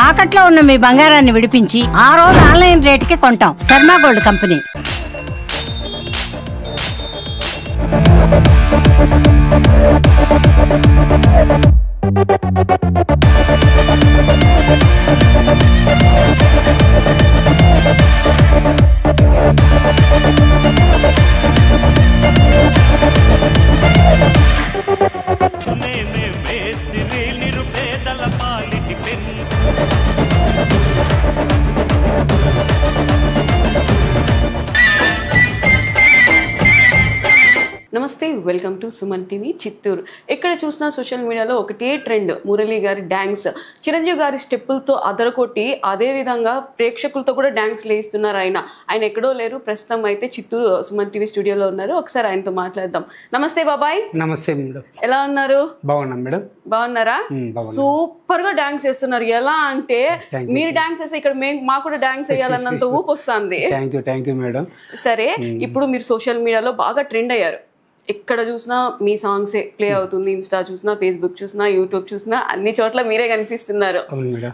తాకట్లో ఉన్న మీ బంగారాన్ని విడిపించి ఆ రోజు ఆన్లైన్ రేటుకి కొంటాం. Sharma gold company. నమస్తే, welcome to Suman TV Chittoor. ఎక్కడ చూసినా సోషల్ మీడియాలో ఒకటే ట్రెండ్, మురళి గారి డాన్స్, చిరంజీవి గారి స్టెప్పులతో అదరకొట్టి అదే విధంగా ప్రేక్షకులతో కూడా డాన్స్ వేయిస్తున్నారు. ఆయన ఎక్కడో లేరు, ప్రస్తుతం అయితే చిత్తూరు సుమన్ టీవీ స్టూడియోలో ఉన్నారు. ఒకసారి ఆయనతో మాట్లాడదాం. నమస్తే బాబాయ్. నమస్తే మేడం. ఎలా ఉన్నారు? బాగున్నాం మేడం. బాగున్నారా? సూపర్ గా డాన్స్ చేస్తున్నారు. ఎలా అంటే మీరు డాన్స్ చేస్తే ఇక్కడ మాకు కూడా డాన్స్ వేయాలన్నంత ఊపు వస్తుంది. Thank you madam. సరే, ఇప్పుడు మీరు సోషల్ మీడియాలో బాగా ట్రెండ్ అయ్యారు. ఎక్కడ చూసినా మీ సాంగ్సే ప్లే అవుతుంది. ఇన్స్టా చూసినా, ఫేస్బుక్ చూసినా, యూట్యూబ్ చూసినా అన్ని చోట్ల మీరే కనిపిస్తున్నారు.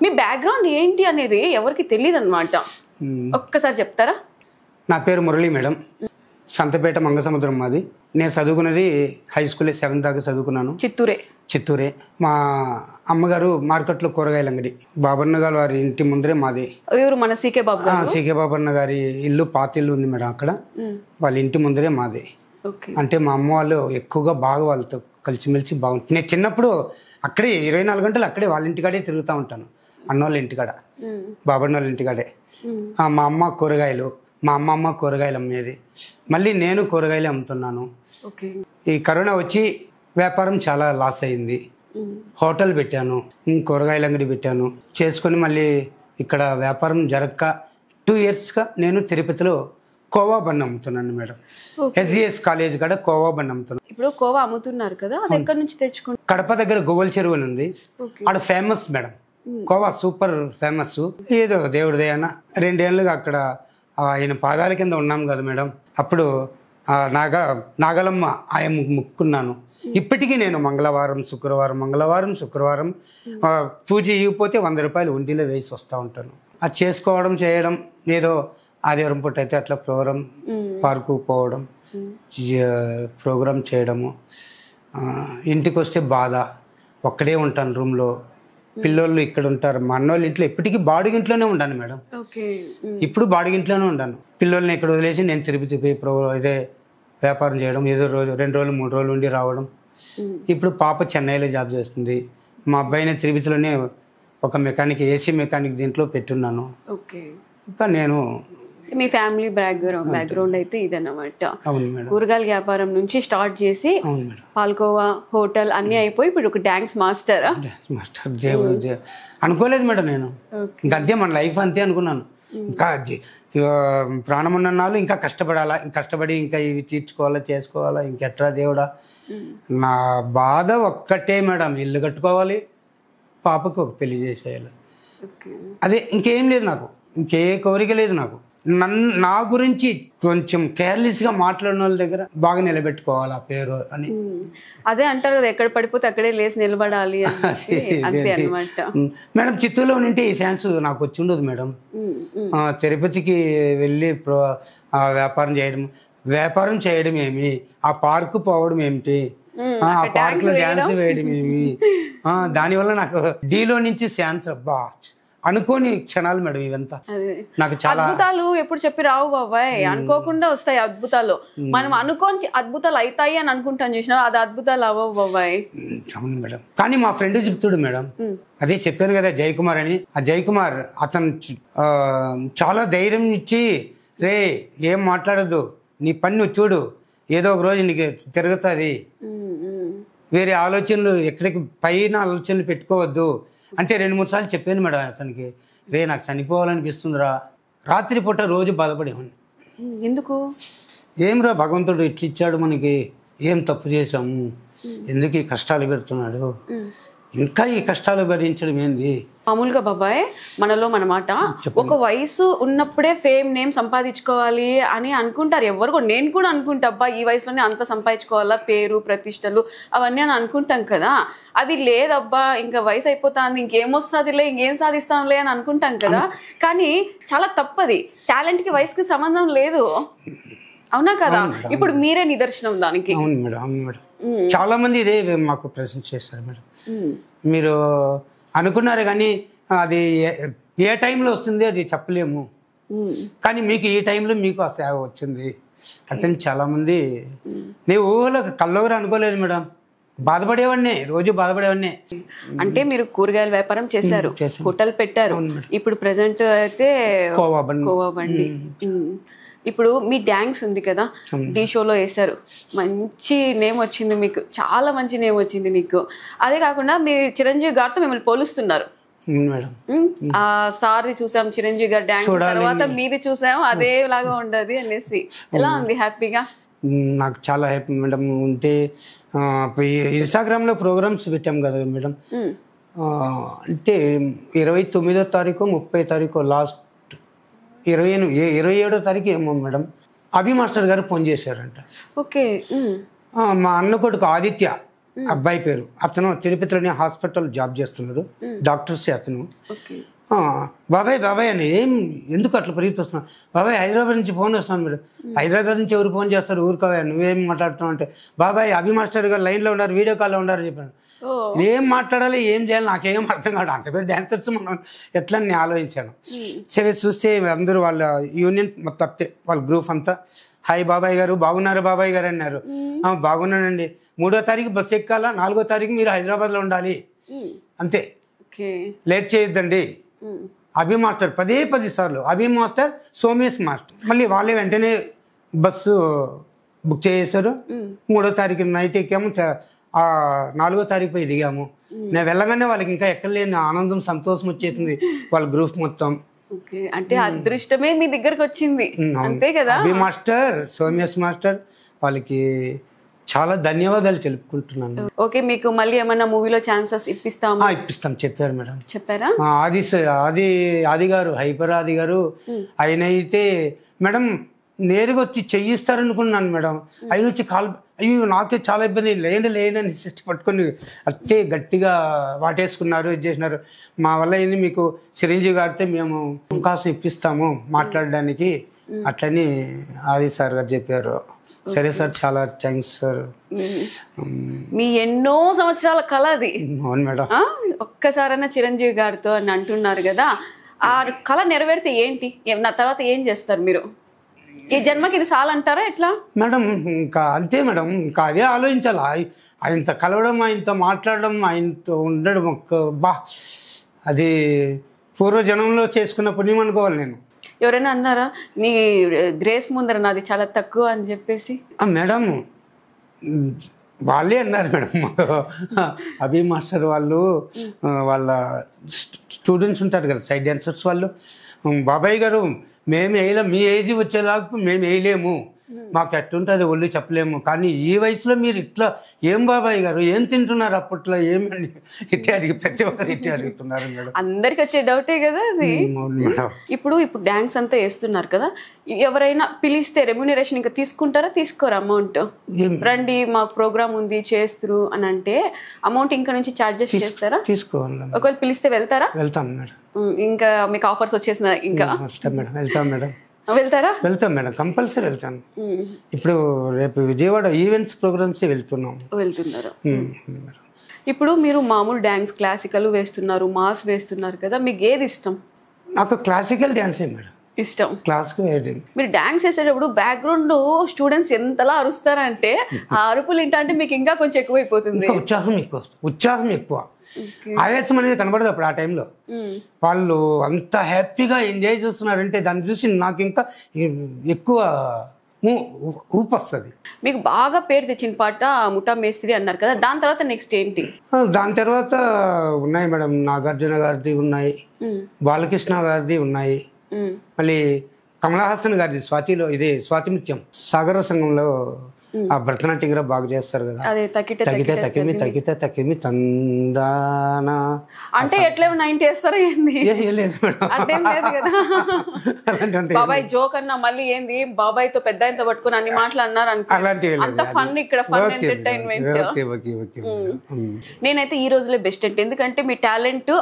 మీ బ్యాక్గ్రౌండ్ ఏంటి అనేది ఎవరికి తెలియదు అనమాట. ఒక్కసారి చెప్తారా? నా పేరు మురళి మేడం. సంతపేట మంగసముద్రం మాది. నేను చదువుకున్నది హై స్కూల్ 7th దాకా చదువుకున్నాను. చిత్తూరే. మా అమ్మగారు మార్కెట్లో కూరగాయల అంగడి. బాబన్న గారు వారి ఇంటి ముందరే మాది. మన సీకే బాబన్న గారి ఇల్లు, పాత ఇల్లు ఉంది మేడం. అక్కడ వాళ్ళ ఇంటి ముందరే మాది. అంటే మా అమ్మ వాళ్ళు ఎక్కువగా బాగా వాళ్ళతో కలిసిమెలిసి బాగుంటుంది. నేను చిన్నప్పుడు అక్కడే 24 గంటలు అక్కడే వాళ్ళ ఇంటికాడే తిరుగుతూ ఉంటాను. అన్నోళ్ళ ఇంటికాడ, బాబన్న వాళ్ళ ఇంటికాడే. మా అమ్మ కూరగాయలు, మా అమ్మమ్మ కూరగాయలు అమ్మేది. మళ్ళీ నేను కూరగాయలు అమ్ముతున్నాను. ఈ కరోనా వచ్చి వ్యాపారం చాలా లాస్ అయింది. హోటల్ పెట్టాను, కూరగాయల అంగడి పెట్టాను. చేసుకొని మళ్ళీ ఇక్కడ వ్యాపారం జరగక 2 yearsగా నేను తిరుపతిలో కోవా బన్ అమ్ముతున్నాను మేడం. SGS కాలేజ్ కాడ కోవా బన్ అమ్ముతున్నాను. ఇప్పుడు కోవా అమ్ముతున్నారు కదా, అది ఎక్కడి నుంచి తెచ్చుకుంటారు? కడప దగ్గర గోవల్ చెరువు అని ఉంది. ఆడ famous madam. Khoa super famous. ఏదో దేవుడి దయన 2 ఏళ్ళుగా అక్కడ ఆయన పాదాల కింద ఉన్నాం కదా మేడం. అప్పుడు నాగలమ్మ ఆయన ముక్కున్నాను. ఇప్పటికీ నేను మంగళవారం శుక్రవారం పూజ ఇవ్వకపోతే 100 రూపాయలు ఉండిలో వేసి వస్తూ ఉంటాను. అది చేసుకోవడం చేయడం, ఏదో ఆదివారం పూట అయితే అట్లా పార్కు పోవడం, ప్రోగ్రామ్ చేయడము. ఇంటికి వస్తే బాధ, ఒక్కడే ఉంటాను రూమ్లో. పిల్లోళ్ళు ఇక్కడ ఉంటారు. మా అన్నోళ్ళ ఇంట్లో ఎప్పటికీ బాడుగింట్లోనే ఉంటాను మేడం. ఇప్పుడు బాడుగింట్లోనే ఉంటాను. పిల్లోళ్ళని ఇక్కడ వదిలేసి నేను తిరుపతి ఇదే వ్యాపారం చేయడం, ఏదో 2 రోజులు 3 రోజులు ఉండి రావడం. ఇప్పుడు పాప చెన్నైలో జాబ్ చేస్తుంది. మా అబ్బాయిని తిరుపతిలోనే ఒక మెకానిక్, AC మెకానిక్ దీంట్లో పెట్టున్నాను. ఇంకా నేను మీ ఫ్యామిలీ బ్యాక్గ్రౌండ్ అయితే ఇదన్నమాట. కూరగాయల వ్యాపారం నుంచి స్టార్ట్ చేసి పాల్కోవా, హోటల్ అన్ని అయిపోయి ఇప్పుడు ఒక డాన్స్ మాస్టర్. దేవుడు అనుకోలేదు మేడం. నేను ఇంకా అంతే, మన లైఫ్ అంతే అనుకున్నాను. ఇంకా ప్రాణం ఉన్న నాళ్ళు ఇంకా కష్టపడి ఇంకా ఇవి చేసుకోవాలా ఇంకెట్రా దేవుడా. నా బాధ ఒక్కటే మేడం, ఇల్లు కట్టుకోవాలి, పాపకు ఒక పెళ్లి చేసేయాలి. అదే, ఇంకేం లేదు నాకు, ఇంకే కోరిక లేదు నాకు. నా గురించి కొంచెం కేర్లెస్గా మాట్లాడిన వాళ్ళ దగ్గర బాగా నిలబెట్టుకోవాలి ఆ పేరు అని. అదే అంటారు కదా, ఎక్కడ పడిపోతే అక్కడే లేచి నిలబడాలి అంతే అన్నమాట. మేడం, చిత్తూరులో ఉంటే ఈ ఛాన్స్ నాకు వచ్చి ఉండదు మేడం. తిరుపతికి వెళ్ళి వ్యాపారం చేయడం ఏమి, ఆ పార్కు పోవడం ఏమిటి, ఆ పార్క్ లో డాన్స్ వేయడం ఏమి, దానివల్ల నాకు డీలో నుంచి ఛాన్స్ అనుకోని క్షణాలు మేడం ఇవంతా. నాకు చాలా అద్భుతాలు ఎప్పుడు చెప్పి రావు బాబాయ్, అనుకోకుండా వస్తాయి అద్భుతాలు. మనం అనుకోని అద్భుతాలు అవుతాయి అని అనుకుంటాం, చూసినా అది అద్భుతాలు అవ్వవు బాబాయ్. అవును మేడం. కానీ మా ఫ్రెండ్ చెప్తాడు మేడం, అదే చెప్పాను కదా జయకుమార్ అని. ఆ జయకుమార్ అతను చాలా ధైర్యం ఇచ్చి, రే ఏం మాట్లాడద్దు, నీ పని నువ్వు చూడు, ఏదో ఒక రోజు నీకు తిరుగుతుంది, వేరే ఆలోచనలు ఎక్కడికి పైన ఆలోచనలు పెట్టుకోవద్దు అంటే 2-3 సార్లు చెప్పాను మేడం అతనికి. రే నాకు చనిపోవాలనిపిస్తుందిరా, రాత్రి పూట రోజు బాధపడేవాడిని. ఎందుకు? ఏమ్రా భగవంతుడు ఇట్లా ఇచ్చాడు మనకి, ఏం తప్పు చేసాము, ఎందుకు ఈ కష్టాలు పెడుతున్నాడు, ఇంకా ఈ కష్టాలు భరించడం ఏంది? మామూలుగా బాబాయ్ మనలో మన మాట ఒక వయసు ఉన్నప్పుడే ఫేమ్ నేమ్ సంపాదించుకోవాలి అని అనుకుంటారు ఎవరు కూడా. నేను కూడా అనుకుంటా అబ్బా ఈ వయసులోనే అంత సంపాదించుకోవాలా, పేరు ప్రతిష్టలు అవన్నీ అని అనుకుంటాం కదా. అవి లేదబ్బా ఇంకా వయసు అయిపోతుంది ఇంకేమొస్తుందిలే ఇంకేం సాధిస్తాంలే అని అనుకుంటాం కదా. కానీ చాలా తప్పది. టాలెంట్ కి వయసుకి సంబంధం లేదు, అవునా కదా? ఇప్పుడు మీరే నిదర్శనం దానికి. అవును మేడం, అవును మేడం. చాలా మంది ఇదే మాకు ప్రశ్న చేస్తారు మేడం. మీరు అనుకున్నారు కానీ అది ఏ టైంలో వస్తుంది అది చెప్పలేము, కానీ మీకు ఈ టైంలో మీకు ఆ సేవ వచ్చింది అంటే చాలా మంది. నేను ఊహలో కళ్ళవరు అనుకోలేదు మేడం. బాధపడేవాడిని, రోజు బాధపడేవాడిని. అంటే మీరు కూరగాయల వ్యాపారం చేశారు, హోటల్ పెట్టారు, ఇప్పుడు ప్రెసెంట్ అయితే కోవా బండి. ఇప్పుడు మీ డ్యాన్స్ ఉంది కదా, ఢీ షోలో వేశారు, మంచి నేమ్ వచ్చింది మీకు, చాలా మంచి నేమ్ వచ్చింది నీకు. అదే కాకుండా మీ చిరంజీవి గారితో మిమ్మల్ని పోలుస్తున్నారు మేడం. ఆ సార్ది చూసాం చిరంజీవి గారి డ్యాన్స్, తర్వాత మీది చూసాం అదే లాగా ఉండదు అనేసి. ఎలా ఉంది? హ్యాపీగా? నాకు చాలా హ్యాపీ మేడం. ఉంటే ఇన్స్టాగ్రామ్లో ప్రోగ్రామ్స్ పెట్టాం కదా మేడం. అంటే 29వ తారీఖు 30వ తారీఖు లాస్ట్ 27వ తారీఖు ఏమో మేడం అభి మాస్టర్ గారు ఫోన్ చేశారంట. ఓకే. మా అన్న కొడుకు ఆదిత్య అబ్బాయి పేరు, అతను తిరుపతిలోనే హాస్పిటల్ జాబ్ చేస్తున్నాడు, డాక్టర్స్ అతను. బాబాయ్ బాబాయ్ అని ఎందుకు అట్లా పరిగెత్తుస్తున్నావు? బాబాయ్ హైదరాబాద్ నుంచి ఫోన్ వస్తున్నాను మేడం. హైదరాబాద్ నుంచి ఎవరు ఫోన్ చేస్తారు? ఊరుకోవా నువ్వేం మాట్లాడుతున్నావు అంటే, బాబాయ్ అభి మాస్టర్ గారు లైన్లో ఉన్నారు, వీడియో కాల్లో ఉన్నారు చెప్పాను. ఏం మాట్లాడాలి ఏం చేయాలి నాకేం అర్థం కాదు. అంత పెద్ద డాన్సర్స్ మనం ఎట్లా నేను ఆలోచించాను. సరే చూస్తే అందరూ వాళ్ళ యూనియన్ మొత్తం వాళ్ళ గ్రూప్ అంతా హాయ్ బాబాయ్ గారు బాగున్నారు బాబాయ్ గారు అన్నారు. బాగున్నానండి, 3వ తారీఖు బస్సు ఎక్కాలా, 4వ తారీఖు మీరు హైదరాబాద్లో ఉండాలి అంతే, లేట్ చేయొద్దండి. అభి మాస్టర్ 10 సార్లు అభి మాస్టర్ సోమేష్ మాస్టర్ మళ్ళీ వాళ్ళే వెంటనే బస్సు బుక్ చేసేసారు. 3వ తారీఖు నైట్ ఎక్కాము, 4వ తారీఖు పోయి దిగాము. నేను వెళ్ళగానే వాళ్ళకి ఇంకా ఎక్కడలేని ఆనందం సంతోషం వచ్చేసింది వాళ్ళ గ్రూప్ మొత్తం. అంటే అదృష్టమే మీ దగ్గరకు వచ్చింది అంతే కదా. అభి మాస్టర్ సోమేష్ మాస్టర్ వాళ్ళకి చాలా ధన్యవాదాలు తెలుపుకుంటున్నాను. ఓకే, మీకు మళ్ళీ ఏమన్నా మూవీలో ఛాన్సెస్ ఇప్పిస్తాం చెప్పారు మేడం. చెప్పారా? ఆది గారు, హైపర్ ఆది గారు, ఆయన అయితే మేడం నేరుగా వచ్చి చెయ్యిస్తారనుకున్నాను మేడం. ఆయన వచ్చి అయ్యో నాకే చాలా ఇబ్బంది, లేండి అని పట్టుకొని అట్టే గట్టిగా వాటేసుకున్నారు, ఇది చేసినారు. మా వల్ల ఏంది మీకు చిరంజీవి గారితో మేము అవకాశం ఇప్పిస్తాము మాట్లాడడానికి అట్లని ఆది సార్ గారు చెప్పారు. సరే సార్, చాలా థ్యాంక్స్ సార్. మీ ఎన్నో సంవత్సరాల కళ అది. అవును మేడం. ఒక్కసారైనా చిరంజీవి గారితో అని అంటున్నారు కదా, ఆ కళ నెరవేరితే ఏంటి తర్వాత ఏం చేస్తారు మీరు? ఈ జన్మకి ఇది చాలంటారా ఎట్లా మేడం? ఇంకా అంతే మేడం, ఇంకా అదే ఆలోచించాలి. ఆయనతో కలవడం, ఆయనతో మాట్లాడడం, ఆయనతో ఉండడం అది పూర్వజనంలో చేసుకున్న పుణ్యం అనుకోవాలి. నేను ఎవరైనా అన్నారా నీ గ్రేస్ ముందర నాది చాలా తక్కువ అని చెప్పేసి? మేడం వాళ్ళే అన్నారు మేడం. అభి మాస్టర్ వాళ్ళు వాళ్ళ స్టూడెంట్స్ ఉంటారు కదా సైడ్ డాన్సర్స్, వాళ్ళు బాబాయ్ గారు మేము వేయలేము, మీ ఏజ్ వచ్చేలాగా మేము వేయలేము, మాకు ఎట్టుంటుంది ఒళ్ళు చెప్పలేము, కానీ ఈ వయసులో మీరు ఇట్లా ఏం బాబాయ్ గారు ఏం తింటున్నారు అప్పట్లో ఏమని ప్రతి ఒక్కరు ఇట్టే అడుగుతున్నారు మేడం. అందరికి వచ్చే డౌటే కదా అది. ఇప్పుడు డాన్స్ అంతా వేస్తున్నారు కదా, ఎవరైనా పిలిస్తే రెమ్యూనరేషన్ ఇంకా తీసుకుంటారా తీసుకోరా? అమౌంట్ రండి మాకు ప్రోగ్రామ్ ఉంది చేస్తురు అని అంటే అమౌంట్ ఇంకా నుంచి చార్జెస్ చేస్తారా? తీసుకోవాలి. ఒకవేళ పిలిస్తే వెళ్తారా? వెళ్తాం మేడం. ఇంకా మీకు ఆఫర్స్ వచ్చేసిన ఇంకా మేడం వెళ్తాం మేడం. వెళ్తారా? వెళ్తాం మేడం, కంపల్సరీ వెళ్తాను. ఇప్పుడు రేపు విజయవాడ ఈవెంట్స్ ప్రోగ్రామ్స్ వెళ్తున్నారు. ఇప్పుడు మీరు మామూలు డాన్స్ క్లాసికల్ వేస్తున్నారు, మాస్ వేస్తున్నారు కదా, మీకు ఏది ఇష్టం? నాకు క్లాసికల్ డాన్సే మేడం ఇష్టం. క్లాసికల్. మీరు డాన్స్ వేసేటప్పుడు బ్యాక్గ్రౌండ్ స్టూడెంట్స్ ఎంతలా అరుస్తారంటే ఆ అరుపులు ఏంటంటే మీకు ఇంకా కొంచెం ఎక్కువైపోతుంది. ఉత్సాహం ఎక్కువ, ఆవేశం అనేది కనబడదు అప్పుడు. ఆ టైంలో వాళ్ళు అంత హ్యాపీగా ఎంజాయ్ చేస్తున్నారంటే దాన్ని చూసి నాకు ఇంకా ఎక్కువ ఊపు వస్తుంది. మీకు బాగా పేరు తెచ్చిన పాట ముఠా మేస్త్రి అన్నారు కదా, దాని తర్వాత నెక్స్ట్ ఏంటి? దాని తర్వాత ఉన్నాయి మేడం, నాగార్జున గారిది ఉన్నాయి, బాలకృష్ణ గారిది ఉన్నాయి, మళ్ళీ కమల్ హాసన్ గారిది స్వాతిలో, ఇదే స్వాతి ముత్యం, సాగర సంఘంలో ఆ భరతనాట్యం కూడా బాగా చేస్తారు కదా. అదే తకిటే తగ్గితే తకిమి తగ్గితే తకిమి తందానా అంటే ఎట్లా 90 వేస్తారా ఏంది? లేదు మేడం, అదేం లేదు కదా. అలాంటి బాబాయ్ జోక్ అన్నా మళ్ళీ ఏంది బాబాయ్ తో పెద్ద ఆయనతో పట్టుకుని అన్ని మాటలు అన్నారు అనుకో. అలాంటివి లేదు. అంత ఫన్ ఇక్కడ fun entertainment. Okay okay okay. నేనైతే ఈ రోజులే బెస్ట్ అంటే, ఎందుకంటే మీ టాలెంట్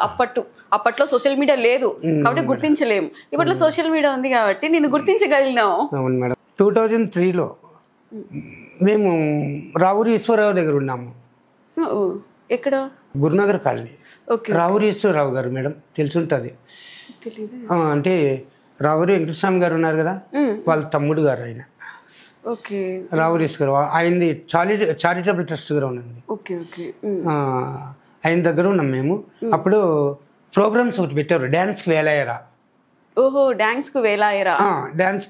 అప్పట్లో సోషల్ మీడియా లేదు కాబట్టి గుర్తించలేము. ఇప్పట్లో సోషల్ మీడియా ఉంది కాబట్టి నేను గుర్తించగలిగినాం. అవును మేడం. 2003లో మేము రావురి ఈశ్వరరావు దగ్గర ఉన్నాము. ఎక్కడ? గురునగర్ కాలనీ. రావురి ఈశ్వరరావు గారు మేడం తెలుసుంటుంది. అంటే రావురి వెంకటస్వామి గారు ఉన్నారు కదా, వాళ్ళ తమ్ముడు గారు ఆయన. రావురి ఈశ్వరరావు ఆయనది చారిటబుల్ ట్రస్ట్ కూడా ఉన్నది. ఆయన దగ్గర ఉన్నాం మేము. అప్పుడు ప్రోగ్రామ్స్ ఒకటి పెట్టారు, డాన్స్కి వేలాయరా. ఓహో, డాన్స్ కు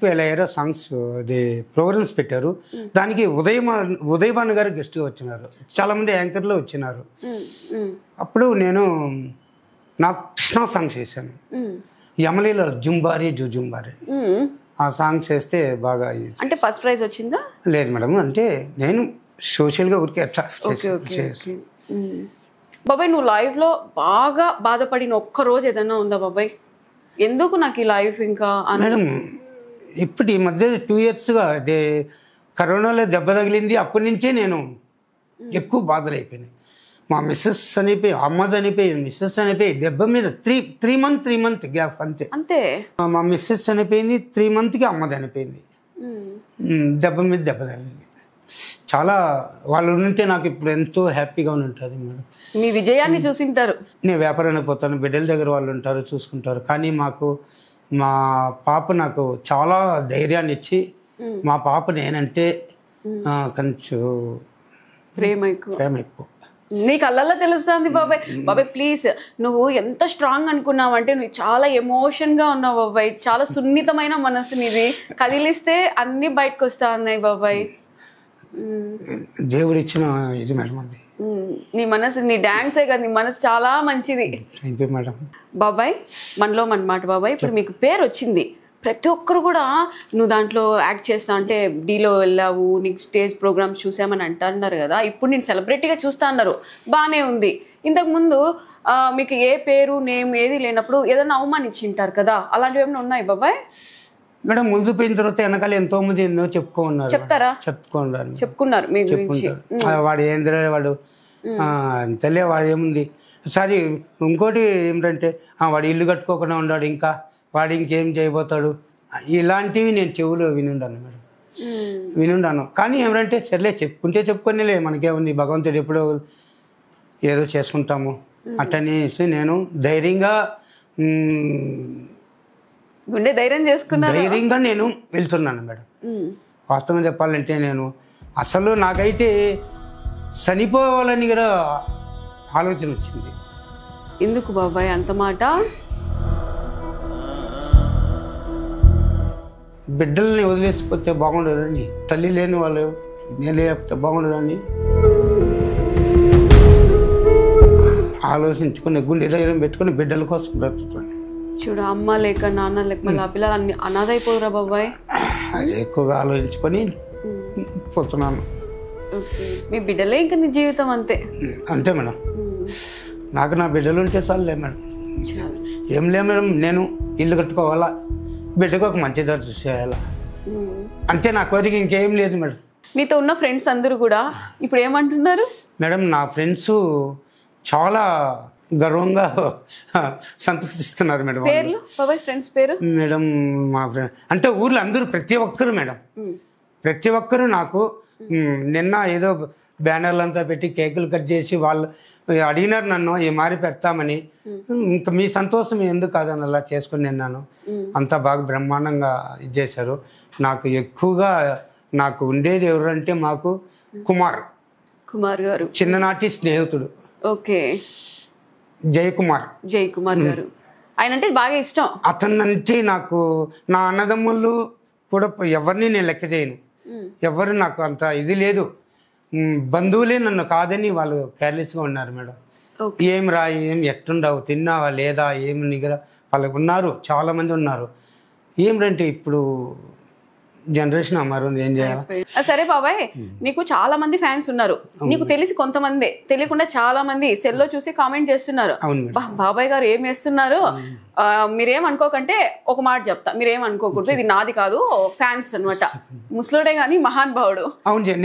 వేలాయరా సాంగ్స్ అది ప్రోగ్రామ్స్ పెట్టారు. దానికి ఉదయభాను గారు గెస్ట్గా వచ్చినారు, చాలా మంది యాంకర్లు వచ్చినారు. అప్పుడు నేను నాకు కృష్ణ సాంగ్స్ చేశాను, యమలీల జుంబారి జుంబారి. ఆ సాంగ్స్ చేస్తే బాగా. అంటే ఫస్ట్ ప్రైజ్ వచ్చిందా? లేదు మేడం, అంటే నేను సోషల్గా ఊరికే ఎట్లా. బాబాయ్ నువ్వు లైఫ్ లో బాగా బాధపడిన ఒక్క రోజు ఏదైనా ఉందా బాబాయ్? ఎందుకు నాకు ఈ లైఫ్ ఇంకా మేడం? ఇప్పుడు ఈ మధ్య 2 yearsగా అదే కరోనాలో దెబ్బ తగిలింది. అప్పటి నుంచే నేను ఎక్కువ బాధలు అయిపోయినాయి. మా మిస్సెస్ చనిపోయి, అమ్మ చనిపోయి, మిస్సెస్ చనిపోయి, దెబ్బ మీద 3 month గ్యాప్ అంతే. మా మిస్సెస్ చనిపోయింది, 3 monthకి అమ్మ చనిపోయింది. దెబ్బ మీద దెబ్బ తగిలింది. చాలా వాళ్ళు ఉంటే నాకు ఇప్పుడు ఎంతో హ్యాపీగా ఉంటుంది మేడం. మీ విజయాన్ని చూసింటారు. నేను వ్యాపారానికి పోతాను, బిడ్డల దగ్గర వాళ్ళు ఉంటారు, చూసుకుంటారు. కానీ మా పాప నాకు చాలా ధైర్యాన్ని ఇచ్చి, మా పాప నేనంటే కొంచెం ప్రేమ ఎక్కువ. నీకు అల్లల్లా తెలుస్తుంది బాబాయ్. బాబాయ్ ప్లీజ్, నువ్వు ఎంత స్ట్రాంగ్ అనుకున్నావు అంటే నువ్వు చాలా ఎమోషన్గా ఉన్నావు బాబాయ్. చాలా సున్నితమైన మనసు నీది, కదిలిస్తే అన్ని బయటకు వస్తా ఉన్నాయి బాబాయ్. దేవుడు ఇచ్చిన ఇది మేడం. అది నీ మనసు, నీ డాన్సే కదా, నీ మనసు చాలా మంచిది. Thank you madam. బాబాయ్ మనలో మన మాట బాబాయ్, ఇప్పుడు మీకు పేరు వచ్చింది, ప్రతి ఒక్కరు కూడా నువ్వు దాంట్లో యాక్ట్ చేస్తా అంటే డీలో వెళ్ళావు, నీకు స్టేజ్ ప్రోగ్రామ్స్ చూసామని అంటున్నారు కదా. ఇప్పుడు నేను సెలబ్రిటీగా చూస్తా అన్నారు, బాగానే ఉంది. ఇంతకుముందు మీకు ఏ పేరు నేమ్ ఏది లేనప్పుడు ఏదైనా అవమానించింటారు కదా, అలాంటివి ఏమైనా ఉన్నాయి బాబాయ్? మేడం ముందు పోయిన తర్వాత వెనకాల ఎంతో మంది ఎన్నో చెప్పుకున్నారు. చెప్తారా? చెప్పుకున్నారు మీ గురించి. వాడు ఏంద్రా వాడు తెలియ, వాడు ఏముంది. సరే ఇంకోటి ఏమిటంటే వాడు ఇల్లు కట్టుకోకుండా ఉన్నాడు, ఇంకా వాడు ఇంకేం చేయబోతాడు, ఇలాంటివి నేను చెవులో వినుండాను మేడం, వినుండాను. కానీ ఏమిటంటే సర్లే చెప్పుకునేలే, మనకేముంది, భగవంతుడు ఎప్పుడో ఏదో చేసుకుంటాము అట్టనేసి నేను ధైర్యంగా గుండె ధైర్యంగా నేను వెళ్తున్నాను మేడం. వాస్తవంగా చెప్పాలంటే నేను అసలు నాకైతే చనిపోవాలని కూడా ఆలోచన వచ్చింది. ఎందుకు బాబాయ్ అంత మాట? బిడ్డల్ని వదిలేసిపోతే బాగుండదని, తల్లి లేని వాళ్ళు నేను లేకపోతే బాగుండదని ఆలోచించుకుని గుండె ధైర్యం పెట్టుకుని బిడ్డల కోసం బ్రతుకుతాను. చూడు, అమ్మ లేక నాన్న లేక మళ్ళీ ఆ పిల్లలు అన్ని అనాథైపోదురా బాబాయ్. అది ఎక్కువగా ఆలోచించుకొని పోతున్నాను. మీ బిడ్డలే ఇంకా నీ జీవితం అంతే. అంతే మేడం, నాకు నా బిడ్డలు ఉంటే చాలులే మేడం. ఏం లే మేడం, నేను ఇల్లు కట్టుకోవాలా, బిడ్డకు ఒక మంచి దర్శనం చేయాలా, అంతే నా కోరిక, ఇంకేం లేదు మేడం. మీతో ఉన్న ఫ్రెండ్స్ అందరూ కూడా ఇప్పుడు ఏమంటున్నారు మేడం? నా ఫ్రెండ్స్ చాలా గర్వంగా సంతోషిస్తున్నారు మేడం. పేర్లు బాబాయ్, ఫ్రెండ్స్ పేరు? మేడం మా ఫ్రెండ్ అంటే ఊర్లో అందరూ ప్రతి ఒక్కరు మేడం, ప్రతి ఒక్కరు నాకు నిన్న ఏదో బ్యానర్లు అంతా పెట్టి కేకులు కట్ చేసి వాళ్ళు అడిగినారు నన్ను ఈ మారి పెడతామని. ఇంకా మీ సంతోషం ఎందుకు కాదని అలా చేసుకుని నిన్నాను. అంతా బాగా బ్రహ్మాండంగా ఇది చేశారు. నాకు ఎక్కువగా నాకు ఉండేది ఎవరంటే మాకు కుమార్ గారు, చిన్ననాటి స్నేహితుడు. ఓకే, జయకుమార్ గారు, ఆయన అంటే బాగా ఇష్టం. అతనంటే నాకు, నా అన్నదమ్ముళ్ళు కూడా ఎవరిని నేను లెక్క చేయను, ఎవరు నాకు అంత ఇది లేదు. బంధువులే నన్ను కాదని వాళ్ళు కేర్లెస్గా ఉన్నారు మేడం. ఏం రా, ఏం ఎట్టుండవు, తిన్నావా లేదా, ఏం నిగర వాళ్ళకు ఉన్నారు, చాలామంది ఉన్నారు. ఏమిటంటే ఇప్పుడు జనరేషన్ అమ్మారు ఏం చేయాలి. సరే బాబాయ్, నీకు చాలా మంది ఫ్యాన్స్ ఉన్నారు, నీకు తెలిసి కొంతమంది తెలియకుండా చాలా మంది సెల్లో చూసి కామెంట్ చేస్తున్నారు, బాబాయ్ గారు ఏం వేస్తున్నారు, మీరేమనుకోకంటే ఒక మాట చెప్తా, మీరేం అనుకోకూడదు, ఇది నాది కాదు, ఫ్యాన్స్ అన్నమాట, ముసలుడే గాని మహాన్ భావుడు. అవును,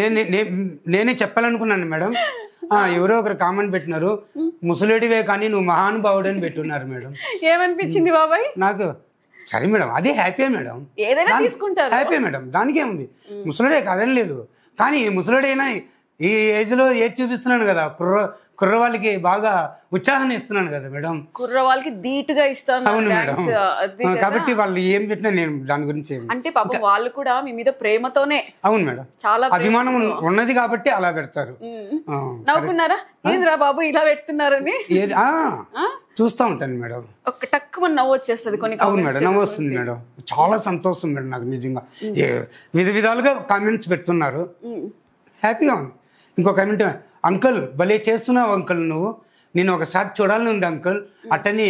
నేనే చెప్పాలనుకున్నాను మేడం. ఎవరో ఒకరు కామెంట్ పెట్టినారు, ముసలుడివే కానీ నువ్వు మహానుభావుడు అని పెట్టున్నారు మేడం. ఏమనిపించింది బాబాయ్? నాకు సరే మేడం, అదే హ్యాపీ మేడం, ఏదైనా తీసుకుంటారు, హ్యాపీ మేడం, దానికేముంది, ముసలుడే కాదని లేదు. కానీ ముసలుడైనా ఈ ఏజ్ లో ఏది చూపిస్తున్నాను కదా, కుర్రవాళ్ళకి బాగా ఉత్సాహాన్ని ఇస్తున్నాను కదా మేడం, కుర్రవాళ్ళకి ధీటుగా ఇస్తాను. అవును మేడం, కాబట్టి వాళ్ళు ఏం పెట్టినా నేను దాని గురించి అంటే పాపం వాళ్ళు కూడా మీ మీద ప్రేమతోనే, అవును మేడం, చాలా అభిమానం ఉన్నది కాబట్టి అలా పెడతారు. నవ్వుకున్నారా ఏంద్రా బాబు ఇలా పెడుతున్నారని? చూస్తూ ఉంటాను మేడం, ఒక టక్కుమని నవ్వు వచ్చేస్తుంది కొన్ని. అవును మేడం, నవ్వు వస్తుంది మేడం, చాలా సంతోషం మేడం నాకు నిజంగా. విధాలుగా కామెంట్స్ పెడుతున్నారు, హ్యాపీగా ఉంది. ఇంకో కామెంట్, అంకుల్ భలే చేస్తున్నావు అంకుల్, నువ్వు నేను ఒకసారి చూడాలని ఉంది అంకుల్ అట్టని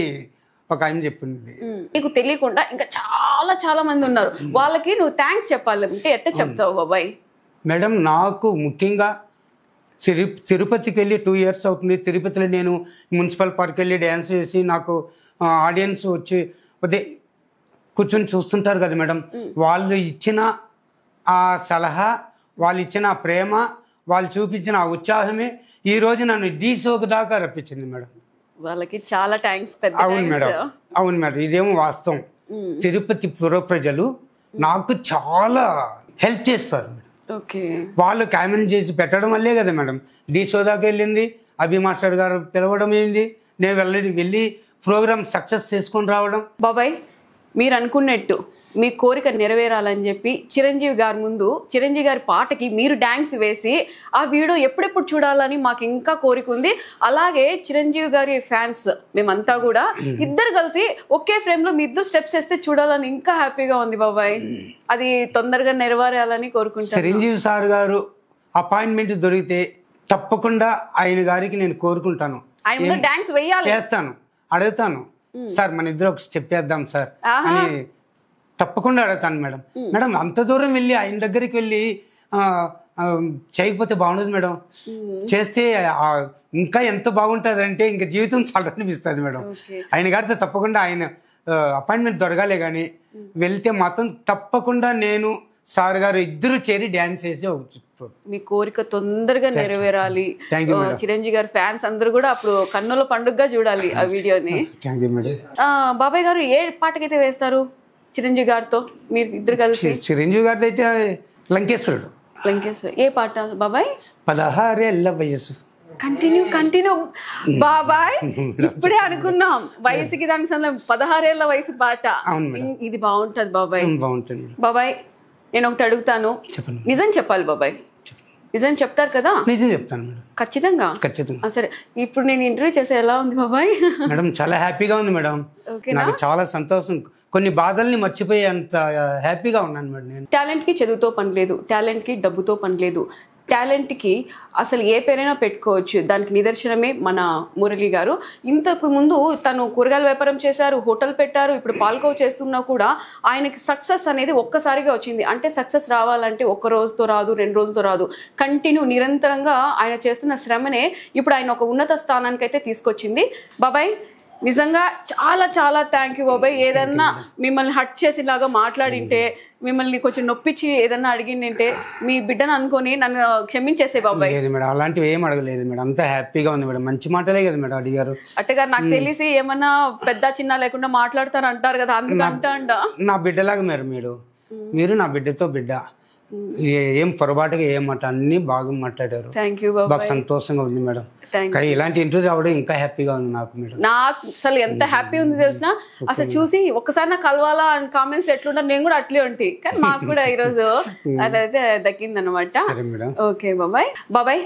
ఒక ఆయన చెప్పింది. నీకు తెలియకుండా ఇంకా చాలా చాలా మంది ఉన్నారు, వాళ్ళకి నువ్వు థ్యాంక్స్ చెప్పాలంటే ఎట్లా చెప్తావు బాబాయ్? మేడం, నాకు ముఖ్యంగా తిరుపతికి వెళ్ళి 2 years అవుతుంది. తిరుపతిలో నేను మున్సిపల్ పార్క్ వెళ్ళి డ్యాన్స్ చేసి నాకు ఆడియన్స్ వచ్చి అదే కూర్చొని చూస్తుంటారు కదా మేడం, వాళ్ళు ఇచ్చిన ఆ సలహా, వాళ్ళు ఇచ్చిన ఆ ప్రేమ, వాళ్ళు చూపించిన ఆ ఉత్సాహమే ఈ రోజు నన్ను డీ షోకు దాకా రప్పించింది మేడం. వాళ్ళకి చాలా థ్యాంక్స్. అవును మేడం, అవును మేడం, ఇదేమో వాస్తవం. తిరుపతి పుర ప్రజలు నాకు చాలా హెల్ప్ చేస్తారు మేడం. వాళ్ళు కామెంట్ చేసి పెట్టడం వల్లే కదా మేడం డీ షో దాకా వెళ్ళింది. అభి మాస్టర్ గారు పిలవడం ఏంది, నేను వెళ్ళి ప్రోగ్రామ్ సక్సెస్ చేసుకొని రావడం. బాబాయ్, మీరు అనుకున్నట్టు మీ కోరిక నెరవేరాలని చెప్పి చిరంజీవి గారి ముందు, చిరంజీవి గారి పాటకి మీరు డాన్స్ వేసి ఆ వీడియో ఎప్పుడెప్పుడు చూడాలని మాకు ఇంకా కోరిక ఉంది. అలాగే చిరంజీవి గారి ఫ్యాన్స్ మేమంతా కూడా ఇద్దరు కలిసి ఒకే ఫ్రేమ్ లో మీ ఇద్దరు స్టెప్స్ వేస్తే చూడాలని ఇంకా హ్యాపీగా ఉంది బాబాయ్. అది తొందరగా నెరవేరాలని కోరుకుంటాను. చిరంజీవి సార్ గారు అపాయింట్మెంట్ దొరికితే తప్పకుండా ఆయన గారికి నేను కోరుకుంటాను, ఆయన ముందు డాన్స్ వేయాలి, చేస్తాను, అడుగుతాను, సార్ మన ఇద్దరు ఒక స్టెప్ వేద్దాం సార్ అని తప్పకుండా అడుగుతాను మేడం. మేడం, అంత దూరం వెళ్ళి ఆయన దగ్గరికి వెళ్ళి చేయకపోతే బాగుండదు మేడం, చేస్తే ఇంకా ఎంత బాగుంటుంది అంటే ఇంకా జీవితం చాలా అనిపిస్తుంది మేడం. ఆయన గారితో తప్పకుండా ఆయన అపాయింట్మెంట్ దొరకాలే కానీ వెళ్తే మాత్రం తప్పకుండా నేను సార్ గారు ఇద్దరు చేరి డ్యాన్స్ చేసి మీ కోరిక తొందరగా నెరవేరాలి. చిరంజీవి గారి ఫ్యాన్స్ అందరూ కూడా అప్పుడు కన్నుల పండుగగా చూడాలి ఆ వీడియోని. బాబాయ్ గారు ఏ పాటకైతే వేస్తారు చిరంజీవి గారితో మీరు ఇద్దరు కలిసి? చిరంజీవి గారితో అయితే లంకేశ్వరుడు. ఏ పాట బాబాయ్? 16 ఏళ్ల వయసు. కంటిన్యూ బాబాయ్, ఇప్పుడే అనుకున్నాం వయసుకి దానికి 16 ఏళ్ల వయసు పాట. ఇది బాగుంటది బాబాయ్. బాగుంటుంది బాబాయ్. నేను ఒకటి అడుగుతాను, నిజం చెప్పాలి బాబాయ్, నిజం చెప్తారు కదా? నిజం చెప్తాను మేడం, ఖచ్చితంగా. సరే, ఇప్పుడు నేను ఇంటర్వ్యూ చేసే ఎలా ఉంది బాబాయ్? మేడం, చాలా హ్యాపీగా ఉంది మేడం, నాకు చాలా సంతోషం, కొన్ని బాధల్ని మర్చిపోయి అంత హ్యాపీగా ఉన్నాను మేడం. నేను టాలెంట్ కి చదువుతో పని లేదు, టాలెంట్ కి డబ్బుతో పని లేదు, టాలెంట్ కి అసలు ఏ పేరైనా పెట్టుకోవచ్చు. దానికి నిదర్శనమే మన మురళి గారు. ఇంతకు ముందు తను కూరగాయల వ్యాపారం చేశారు, హోటల్ పెట్టారు, ఇప్పుడు పాల్కో చేస్తున్నా కూడా ఆయనకి సక్సెస్ అనేది ఒక్కసారిగా వచ్చింది. అంటే సక్సెస్ రావాలంటే ఒక్క రోజుతో రాదు, 2 రోజులతో రాదు, కంటిన్యూ నిరంతరంగా ఆయన చేస్తున్న శ్రమనే ఇప్పుడు ఆయన ఒక ఉన్నత స్థానానికి అయితే తీసుకొచ్చింది. బాబాయ్, నిజంగా చాలా చాలా థ్యాంక్ యూ బాబాయ్. ఏదన్నా మిమ్మల్ని హట్ చేసేలాగా మాట్లాడింటే, మిమ్మల్ని కొంచెం నొప్పించి ఏదన్నా అడిగిందంటే మీ బిడ్డను అనుకొని నన్ను క్షమించేసే బాబాయ్. లేదు మేడం, అలాంటివి ఏం అడగలేదు మేడం, అంతా హ్యాపీగా ఉంది మేడం, మంచి మాటలే కదా మేడం అడిగారు. అట్టగా నాకు తెలిసి ఏమన్నా పెద్ద చిన్న లేకుండా మాట్లాడతారు అంటారు కదా, అందుకంట నా బిడ్డలాగా మీరు నా బిడ్డతో బిడ్డ, ఏం పొరపాటుగా ఏమాట అన్ని బాగా మాట్లాడారు. బాగా సంతోషంగా ఉంది మేడం. ఇలాంటి ఇంటర్వ్యూ రావడం ఇంకా హ్యాపీగా ఉంది నాకు మేడం. నాకు అసలు ఎంత హ్యాపీ ఉంది తెలిసిన, అసలు చూసి ఒక్కసారి నాకు కలవాలా అని కామెంట్స్ ఎట్లుంటా, నేను కూడా అట్లే ఉంటాయి, కానీ మాకు కూడా ఈరోజు అదైతే దక్కింది అనమాట. ఓకే బాబాయ్,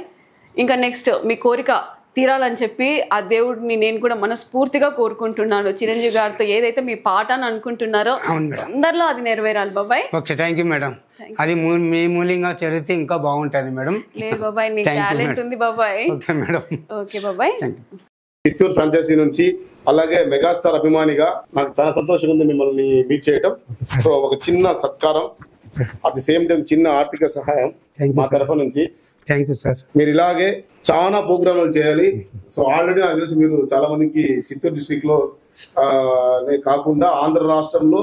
ఇంకా నెక్స్ట్ మీ కోరిక తీరాలని చెప్పి ఆ దేవుడిని నేను కూడా మనస్ఫూర్తిగా కోరుకుంటున్నాను. చిరంజీవి గారితో ఏదైతే మీ పాట అని అనుకుంటున్నారో అందరిలో అది నెరవేరాలి బాబాయ్. Okay, thank you madam. అది మీ మూల్యంగా చదివితే ఇంకా బాగుంటది మేడం. లేదు బాబాయ్, నీ టాలెంట్ ఉంది బాబాయ్. Okay madam. ఓకే బాబాయ్. చిత్తూరు ఫ్రాంచైజీ నుంచి, అలాగే మెగాస్టార్ అభిమానిగా నాకు చాలా సంతోషంగా ఉంది మిమ్మల్ని మీట్ చేయటం. సో ఒక చిన్న సత్కారం అట్ ది సేమ్ టైం చిన్న ఆర్థిక సహాయం Thank you, మా sir. తరఫు నుంచి. Thank you sir. మీరు ఇలాగే చాలా ప్రోగ్రాంలు చేయాలి. సో ఆల్రెడీ నాకు తెలిసి మీరు చాలా మందికి చిత్తూరు డిస్ట్రిక్ట్ లో కాకుండా ఆంధ్ర రాష్ట్రంలో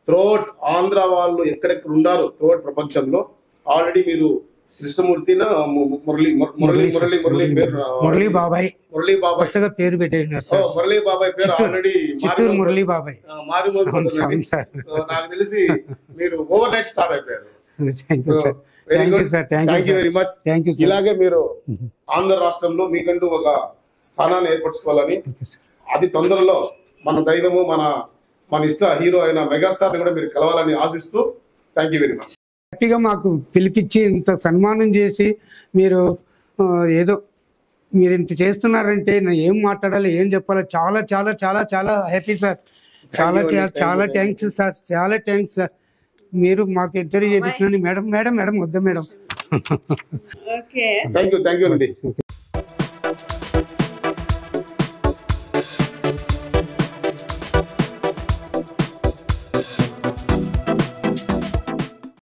త్రోట్ ఆంధ్ర వాళ్ళు ఎక్కడెక్కడ ఉన్నారు త్రోట్ ప్రపంచంలో ఆల్రెడీ మీరు కృష్ణమూర్తి మురళీ బాబాయ్ మురళీ బాబాయ్ కొత్తగా పేరు పెట్టేసినారు సార్. మురళీ బాబాయ్ పేరు ఆల్రెడీ చిత్తూరు మురళీ బాబాయ్. మారిపోతుంది. సార్. సో నాకు తెలిసి మీరు ఓవర్ నైట్ స్టార్ అయిపోయారు. Thank you sir. Thank you sir. Thank you very much. Thank you. ఇలాగే మీరు ఆంధ్ర రాష్ట్రంలో మీకంటూ ఒక స్థానాన్ని ఏర్పరచుకోవాలని, అతి తొందరలో మన దైవము మన ఇష్ట హీరో అయిన మెగాస్టార్ ని కూడా మీరు కలవాలని ఆశిస్తూ థ్యాంక్ యూ వెరీ మచ్. గట్టిగా మాకు పిలిపించి ఇంత సన్మానం చేసి మీరు ఏదో మీరు ఇంత చేస్తున్నారంటే నేను ఏం మాట్లాడాలి ఏం చెప్పాలి, చాలా చాలా చాలా చాలా హ్యాపీ సార్. చాలా చాలా థ్యాంక్స్ సార్. చాలా థ్యాంక్స్ సార్. మీరు మాకు ఇంటర్వ్యూ చేయించండి మేడం. మేడం మేడం వద్దా మేడం. థ్యాంక్ యూ అండి.